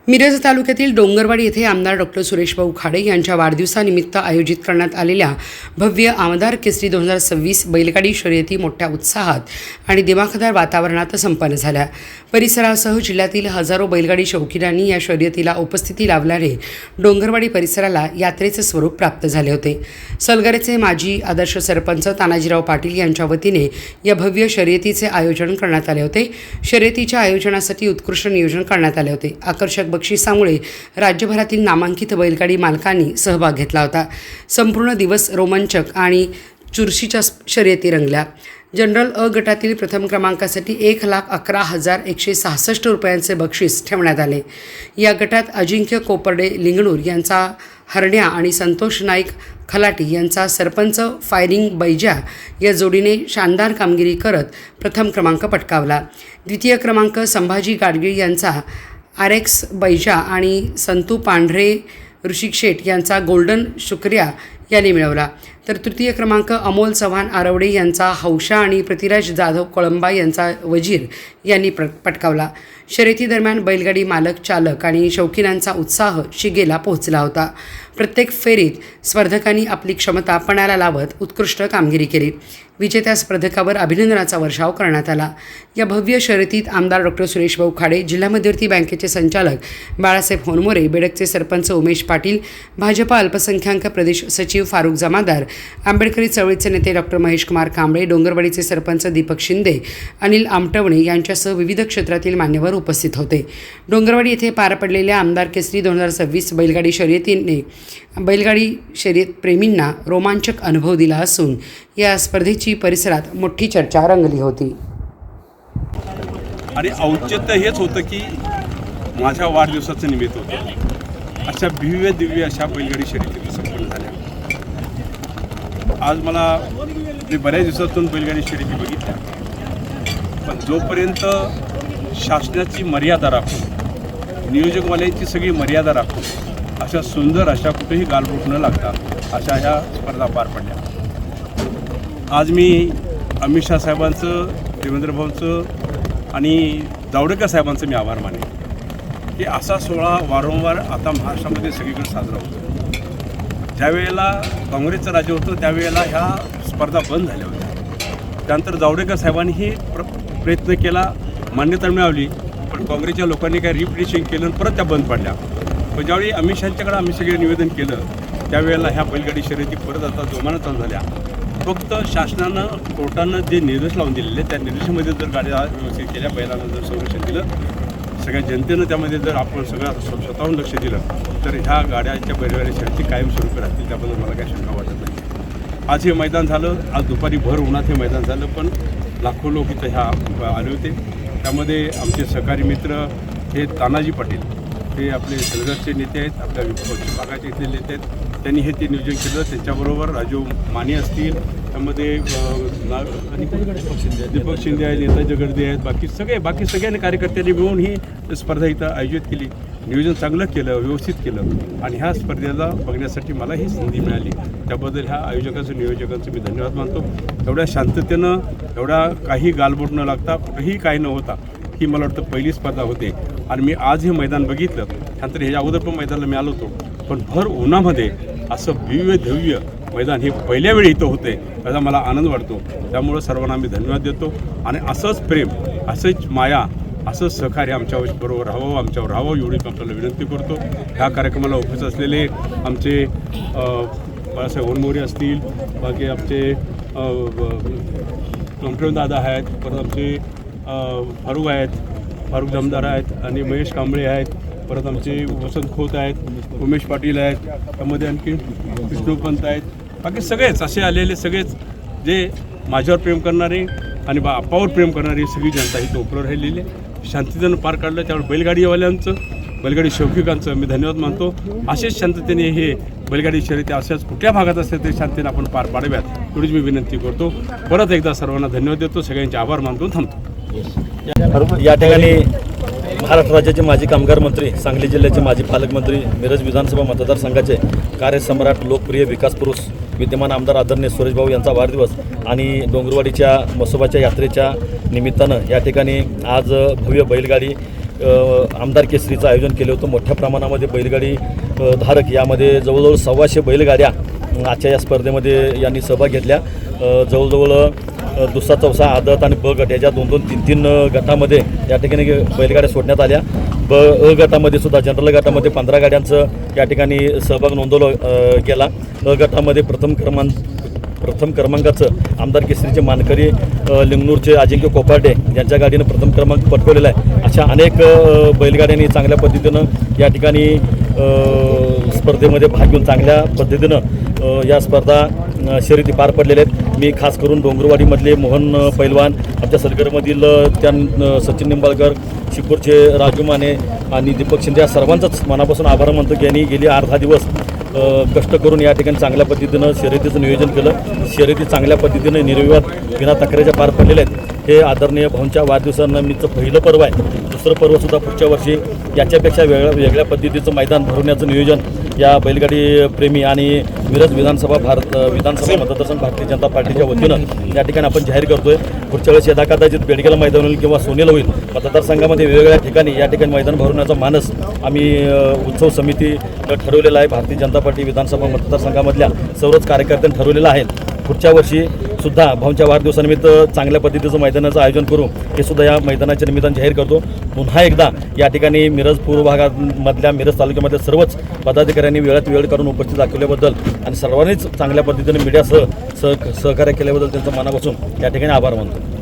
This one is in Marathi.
मिरज तालुक्यातील डोंगरवाडी येथे आमदार डॉक्टर सुरेशभाऊ खाडे यांच्या वाढदिवसानिमित्त आयोजित करण्यात आलेल्या भव्य आमदार केसरी 2026 बैलगाडी शर्यती मोठ्या उत्साहात आणि दिमाखदार वातावरणात संपन्न झाल्या। परिसरासह जिल्ह्यातील हजारो बैलगाडी शौकीनांनी या शर्यतीला उपस्थिती लावल्याने डोंगरवाडी परिसराला यात्रेचे स्वरूप प्राप्त झाले होते। सलगरेचे माजी आदर्श सरपंच तानाजीराव पाटील यांच्या वतीने या भव्य शर्यतीचे आयोजन करण्यात आले होते। शर्यतीच्या आयोजनासाठी उत्कृष्ट नियोजन करण्यात आले होते। आकर्षक बक्षिसामुळे राज्यभरातील नामांकित बैलगाडी मालकांनी सहभाग घेतला होता। संपूर्ण दिवस रोमांचक आणि चुरशीच्या शर्यती रंगल्या। जनरल अ गटातील प्रथम क्रमांकासाठी 1,11,166 रुपयांचे बक्षीस ठेवण्यात आले। या गटात अजिंक्य कोपर्डे लिंगणूर यांचा हरण्या आणि संतोष नाईक खलाटी यांचा सरपंच फायरिंग बैजा या जोडीने शानदार कामगिरी करत प्रथम क्रमांक पटकावला। द्वितीय क्रमांक संभाजी गाडगीळ यांचा RX बैजा आणि संतू पांढरे ऋषिक शेठ यांचा गोल्डन शुक्रिया यांनी मिळवला। तर तृतीय क्रमांक अमोल चव्हाण आरवडे यांचा हौशा आणि पृथ्वीराज जाधव कोळंबा यांचा वजीर यांनी पटकावला। शर्यतीदरम्यान बैलगाडी मालक, चालक आणि शौकीनांचा उत्साह शिगेला पोहोचला होता। प्रत्येक फेरीत स्पर्धकांनी आपली क्षमता पणाला लावत उत्कृष्ट कामगिरी केली। विजेत्या स्पर्धकावर अभिनंदनाचा वर्षाव करण्यात आला। या भव्य शर्यतीत आमदार डॉक्टर सुरेशभाऊ खाडे, जिल्हा मध्यवर्ती बँकेचे संचालक बाळासाहेब होनमोरे, बेडकचे सरपंच उमेश पाटील, भाजपा अल्पसंख्याक प्रदेश सचिव फारुख जमादार, आंबेडकरी चळवळीचे नेते डॉक्टर महेश कुमार कांबळे, डोंगरवाडीचे सरपंच दीपक शिंदे, अनिल आमटवणे यांच्यासह विविध क्षेत्रातील मान्यवर उपस्थित होते। डोंगरवाडी येथे पार पडलेल्या आमदार केसरी 2026 बैलगाडी शर्यतीने बैलगाडी शर्यत प्रेमींना रोमांचक अनुभव दिला असून या स्पर्धेची परिसरात मोठी चर्चा रंगली होती। आणि औचित्य हेच होतं की माझ्या वाढदिवसाचं निमित्त होतं। अशा भव्य दिव्य अशा बैलगाडी शर्यती संपन्न झाल्या। आज मला मी बऱ्याच दिवसातून बैलगाडी शर्यती बघितल्या, पण जोपर्यंत शासनाची मर्यादा राखून, नियोजकवाल्यांची सगळी मर्यादा राखून अशा सुंदर अशा कुठेही गालबोट न लागता अशा ह्या स्पर्धा पार पडल्या। आज मी अमित शाह साहेबांचं, देवेंद्र भाऊंचं आणि जावडेकर साहेबांचं मी आभार मानेन की असा सोहळा वारंवार आता महाराष्ट्रामध्ये सगळीकडे साजरा होतो। ज्यावेळेला काँग्रेसचं राज्य होतं त्यावेळेला ह्या स्पर्धा बंद झाल्या होत्या। त्यानंतर जावडेकर साहेबांनीही प्रयत्न केला, मान्यता मिळवली, पण काँग्रेसच्या लोकांनी काय रिपिटिशन केलं परत त्या बंद पडल्या। पण ज्यावेळी अमित शहांच्याकडे आम्ही सगळे निवेदन केलं त्यावेळेला ह्या बैलगाडी शर्यती परत आता जोमानं चालू झाल्या। फक्त शासनानं, कोर्टानं जे निर्देश लावून दिलेले त्या निर्देशामध्ये जर गाड्या व्यवस्थित केल्या, बैलांना जर संरक्षण दिलं, सगळ्या जनतेनं त्यामध्ये जर आपण सगळं स्वतःहून लक्ष दिलं तर ह्या गाड्याच्या बैलगाडी शर्यती कायमस्वरूपी राहतील, त्याबद्दल मला काही शंका वाटत नाही। आज हे मैदान झालं, आज दुपारी भर उन्हात हे मैदान झालं, पण लाखो लोक इथं ह्या आले होते। त्यामध्ये आमचे सहकारी मित्र हे तानाजी पाटील, हे आपले सलगरचे नेते आहेत, आपल्या विभागाचे इथले नेते आहेत, त्यांनी हे ते नियोजन केलं। त्यांच्याबरोबर राजू माने असतील, त्यामध्ये दीपक शिंदे आहेत, नेताजी गर्दे आहेत, बाकी सगळ्यांनी कार्यकर्त्यांनी मिळून ही स्पर्धा इथं आयोजित केली। नियोजन चांगलं केलं, व्यवस्थित केलं आणि ह्या स्पर्धेला बघण्यासाठी मला ही संधी मिळाली। त्याबद्दल ह्या आयोजकांचं, नियोजकांचं मी धन्यवाद मानतो। एवढ्या शांततेनं, एवढा काही गालबोट न लागता, कुठेही काही न होता ही मला वाटतं पहिली स्पर्धा होते। आणि मी आज हे मैदान बघितलं, त्यानंतर ह्याच्या अगोदर पण मैदानाला मी आलो होतो, पण भर उन्हामध्ये असं भव्य दिव्य मैदान हे पहिल्या वेळी इथं होते, याचा मला आनंद वाटतो। त्यामुळं सर्वांना मी धन्यवाद देतो आणि असंच प्रेम, असंच माया, असंच सहकार्य आमच्याबरोबर राहावं, आमच्यावर राहावं एवढी आपल्याला विनंती करतो। ह्या कार्यक्रमाला उपस्थित असलेले आमचे बाळासाहेब होनमोरे असतील, बाकी आमचे दादा आहेत, परत आमचे फारुख आहेत, फारुख जमदार आहेत आणि महेश कांबळे आहेत, परत आमचे वसंत खोत आहेत, उमेश पाटील आहेत, त्यामध्ये आणखी विष्णुपंत आहेत, बाकी सगळेच असे आलेले, सगळेच जे माझ्यावर प्रेम करणारे आणि आप्पावर प्रेम करणारी सगळी जनता इथं उपलब्ध राहिलेली आहे। शांततेनं पार काढलं, त्यामुळे बैलगाडीवाल्यांचं, बैलगाडी शौकिकांचं मी धन्यवाद मानतो। असेच शांततेने हे बैलगाडी शर्यती अशाच कुठल्या भागात असते ते शांततेने आपण पार पाडाव्यात एवढीच मी विनंती करतो। परत एकदा सर्वांना धन्यवाद देतो, सगळ्यांचे आभार मानतो, थांबतो। या ठिकाणी महाराष्ट्र राज्याचे माजी कामगार मंत्री, सांगली जिल्ह्याचे माजी पालकमंत्री, मिरज विधानसभा मतदारसंघाचे कार्यसम्राट, लोकप्रिय विकास पुरुष, विद्यमान आमदार आदरणीय सुरेशभाऊ यांचा वाढदिवस आणि डोंगरवाडीच्या मसोबाच्या यात्रेच्या निमित्तानं या ठिकाणी आज भव्य बैलगाडी आमदार केसरीचं आयोजन केलं होतं. मोठ्या प्रमाणामध्ये बैलगाडी धारक यामध्ये जवळजवळ 125 बैलगाड्या आजच्या या स्पर्धेमध्ये यांनी सहभाग घेतल्या. जवळजवळ दुसरा चौसा आदत आणि ब गट याच्या 2-2, 3-3 गटामध्ये या ठिकाणी बैलगाड्या सोडण्यात आल्या. अ गटामध्ये सुद्धा जनरल गटामध्ये 15 गाड्यांचं या ठिकाणी सहभाग नोंदवला गेला. अ गटामध्ये प्रथम क्रमांकाचं आमदार केसरीचे मानकरी लिंगणूरचे अजिंक्य कोपार्डे यांच्या गाडीनं प्रथम क्रमांक पटकवलेला आहे. अशा अनेक बैलगाड्यांनी चांगल्या पद्धतीनं या ठिकाणी स्पर्धेमध्ये भाग घेऊन चांगल्या पद्धतीनं या स्पर्धा शर्यती पार पडलेल्या आहेत. मी खास करून डोंगरवाडीमधले मोहन पैलवान, आमच्या सलगरमधील सचिन निंबाळकर, शिपूरचे राजू माने आणि दीपक शिंदे या सर्वांचाच मनापासून आभार मानतो की यांनी गेली 8-10 दिवस कष्ट करून या ठिकाणी चांगल्या पद्धतीनं शर्यतीचं नियोजन केलं. शर्यती चांगल्या पद्धतीनं निर्विवाद बिना तक्रारीच्या पार पडलेल्या आहेत. हे आदरणीय भाऊंच्या वाढदिवसानिमित्त पहिलं पर्व आहे. दुसरं पर्वसुद्धा पुढच्या वर्षी याच्यापेक्षा वेगळ्या पद्धतीचं मैदान भरवण्याचं नियोजन या बैलगाडी प्रेमी आणि मिरज विधानसभा मतदारसंघ भारतीय जनता पार्टीच्या वतीनं या ठिकाणी आपण जाहीर करतोय. पुढच्या वेळेस कदाचित बेडगेला मैदान होईल किंवा सोनेला होईल. मतदारसंघामध्ये वेगवेगळ्या ठिकाणी या ठिकाणी मैदान भरवण्याचा मानस आम्ही उत्सव समिती ठरवलेला आहे. भारतीय जनता पार्टी विधानसभा मतदारसंघामधल्या सर्वच कार्यकर्त्यांनी ठरवलेलं आहे. पुढच्या वर्षी सुद्धा भाऊंच्या वाढदिवसानिमित्त चांगल्या पद्धतीचं मैदानाचं आयोजन करू हे सुद्धा या मैदानाच्या निमित्तानं जाहीर करतो. पुन्हा एकदा या ठिकाणी मिरज पूर्व भागामधल्या मिरज तालुक्यामधल्या सर्वच पदाधिकाऱ्यांनी वेळात वेळ काढून उपस्थित दाखवल्याबद्दल आणि सर्वांनीच चांगल्या पद्धतीने मीडियासह सहकार्य केल्याबद्दल त्यांचं मनापासून या ठिकाणी आभार मानतो.